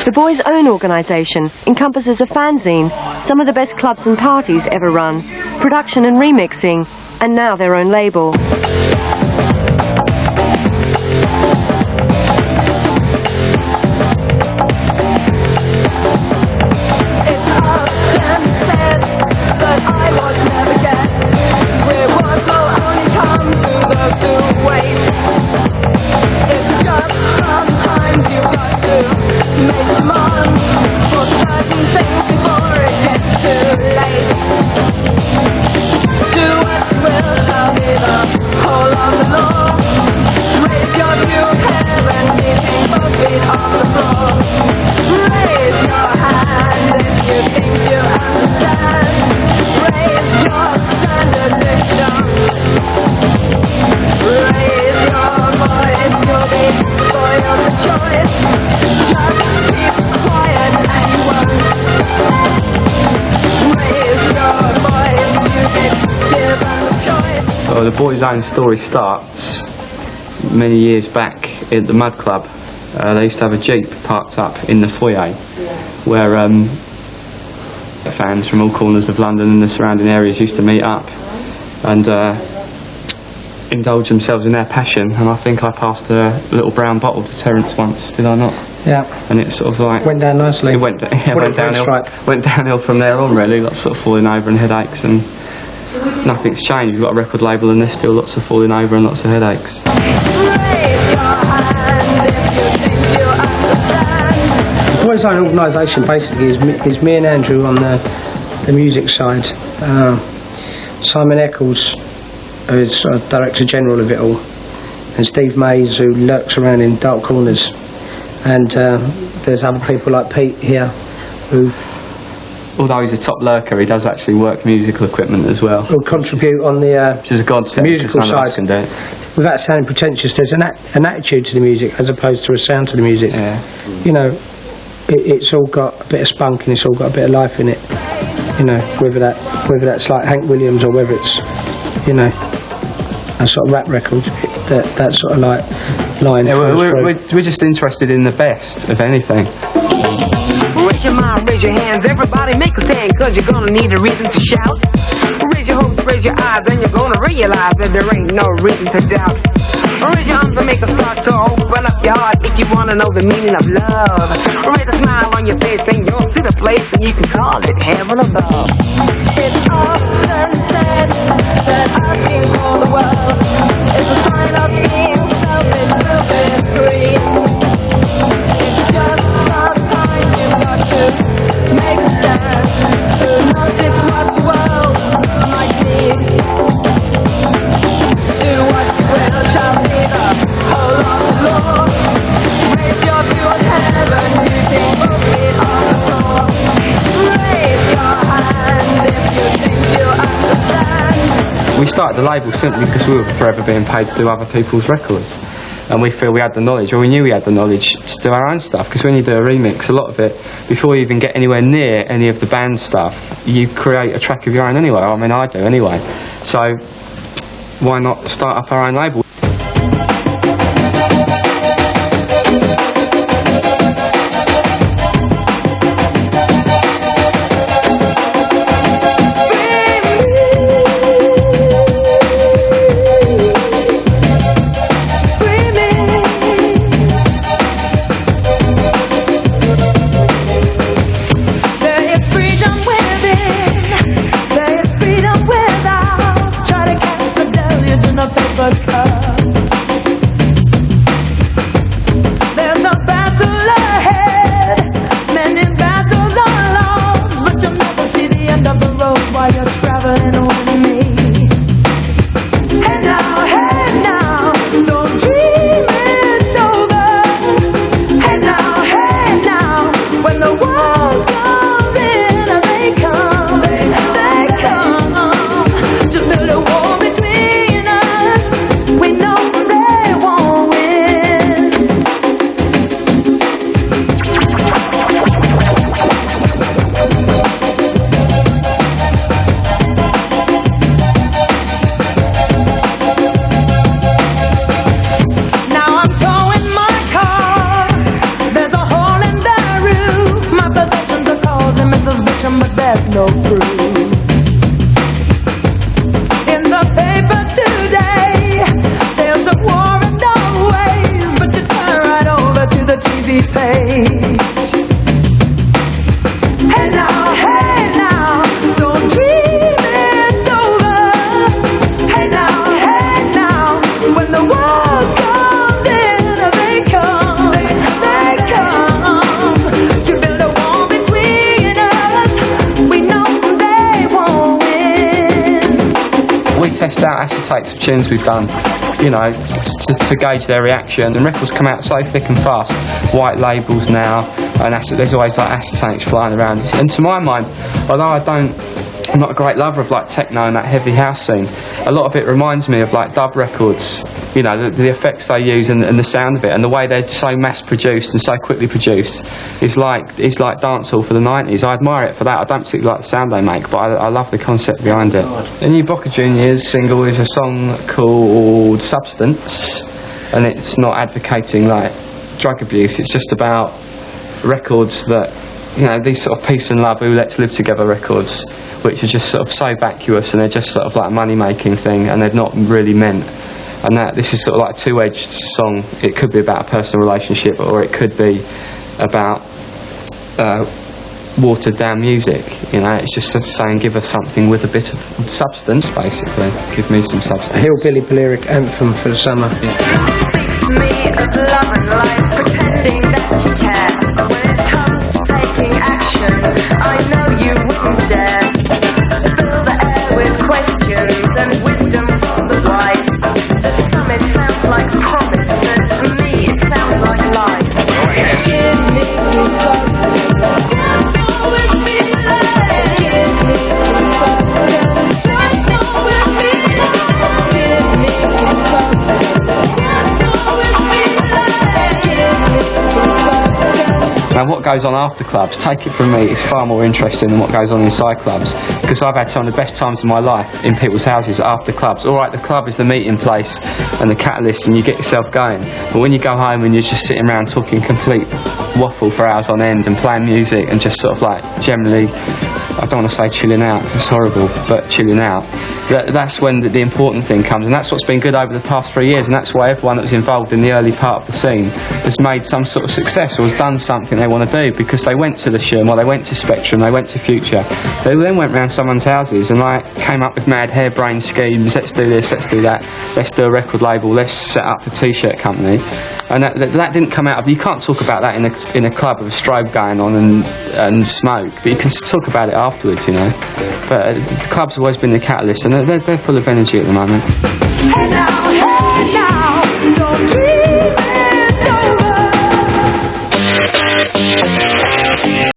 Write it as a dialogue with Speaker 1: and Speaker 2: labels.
Speaker 1: The boys' own organisation encompasses a fanzine, some of the best clubs and parties ever run, production and remixing, and now their own label.
Speaker 2: Well, the boys' own story starts many years back at the Mud Club. They used to have a Jeep parked up in the foyer where fans from all corners of London and the surrounding areas used to meet up and indulge themselves in their passion. And I think I passed a little brown bottle to Terence once, did I not?
Speaker 3: Yeah.
Speaker 2: And it sort of like
Speaker 3: went down nicely.
Speaker 2: It went downhill from there on, really. Lots of falling over and headaches, and nothing's changed. We've got a record label and there's still lots of falling over and lots of headaches.
Speaker 3: The boys' own organisation basically is me and Andrew on the music side. Simon Eccles, who is Director General of it all, and Steve Mays, who lurks around in dark corners. And there's other people like Pete here, who,
Speaker 2: although he's a top lurker, he does actually work musical equipment as well.
Speaker 3: Will contribute on the
Speaker 2: which is a godsend,
Speaker 3: musical side.
Speaker 2: Can do it.
Speaker 3: Without sounding pretentious, there's an attitude to the music as opposed to a sound to the music.
Speaker 2: Yeah.
Speaker 3: You know, it's all got a bit of spunk and it's all got a bit of life in it. You know, whether that's like Hank Williams or whether it's, you know, a sort of rap record, that sort of like line.
Speaker 2: Yeah, we're just interested in the best of anything.
Speaker 4: Raise your mind, raise your hands, everybody make a stand, cause you're gonna need a reason to shout. Raise your hopes, raise your eyes, and you're gonna realize that there ain't no reason to doubt. Raise your arms and make a start to open up your heart if you wanna know the meaning of love. Raise a smile on your face and you'll see the place and you can call it heaven above.
Speaker 5: It's often said that asking for the world is a sign of being selfish, stupid, free. It's just sometimes you've got to make a stand. Who knows it's what the world might need. Do what you will, shall be the whole of the law. Raise your view of heaven, you think both feet on the floor. Raise your hand if you think you understand.
Speaker 2: We started the label simply because we were forever being paid to do other people's records. And we feel we had the knowledge, or we knew we had the knowledge to do our own stuff, because when you do a remix, a lot of it, before you even get anywhere near any of the band stuff, you create a track of your own anyway. I mean, I do anyway. So why not start up our own label?
Speaker 5: Paper cup. have no proof. In the paper today, tales of war and all ways, but you turn right over to the TV page. Hey now, don't dream it's over. Hey now, when the world comes in, they come to build a wall between us. We know they won't win.
Speaker 2: We test out acetates of tunes we've done, you know, to gauge their reaction, and records come out so thick and fast. White labels now, and there's always like acetates flying around. And to my mind, although I'm not a great lover of like techno and that heavy house scene, a lot of it reminds me of like dub records, you know, the effects they use and the sound of it, and the way they're so mass produced and so quickly produced is like dancehall for the 90s. I admire it for that. I don't particularly like the sound they make, but I love the concept behind it. The new Bocca Juniors single is a song called Substance, and it's not advocating like drug abuse. It's just about records that, you know, these sort of peace and love, ooh, let's live together records, which are just sort of so vacuous, and they're just sort of like a money-making thing, and they're not really meant. And this is sort of like a two-edged song. It could be about a personal relationship, or it could be about watered-down music. You know, it's just saying, give us something with a bit of substance, basically. Give me some substance.
Speaker 3: A hillbilly lyric anthem for the summer.
Speaker 5: Speak to me of love and life, pretending that you care. When it comes to taking action, I know you wouldn't dare. Fill the air with questions and wisdom from the wise. To some it sounds like promise, and to me it sounds like lies. Give me some substance. Just know it's me. Give me some substance. Just know it's me. Give me some substance. Just know it's me. Give me some substance.
Speaker 2: Now, what goes on after clubs, take it from me, it's far more interesting than what goes on inside clubs, because I've had some of the best times of my life in people's houses after clubs. Alright, the club is the meeting place and the catalyst, and you get yourself going, but when you go home and you're just sitting around talking complete waffle for hours on end and playing music and just sort of like generally, I don't want to say chilling out because it's horrible, but chilling out, that's when the important thing comes, and that's what's been good over the past 3 years, and that's why everyone that was involved in the early part of the scene has made some sort of success or has done something they want to do, because they went to the Shum, or they went to Spectrum, they went to Future, they then went round someone's houses and like came up with mad harebrained schemes. Let's do this, let's do that, let's do a record label, let's set up a t-shirt company. And that didn't come out of, you can't talk about that in a club with a strobe going on and smoke, but you can talk about it afterwards, you know. But the club's always been the catalyst, and they're full of energy at the moment.
Speaker 5: Hey now, don't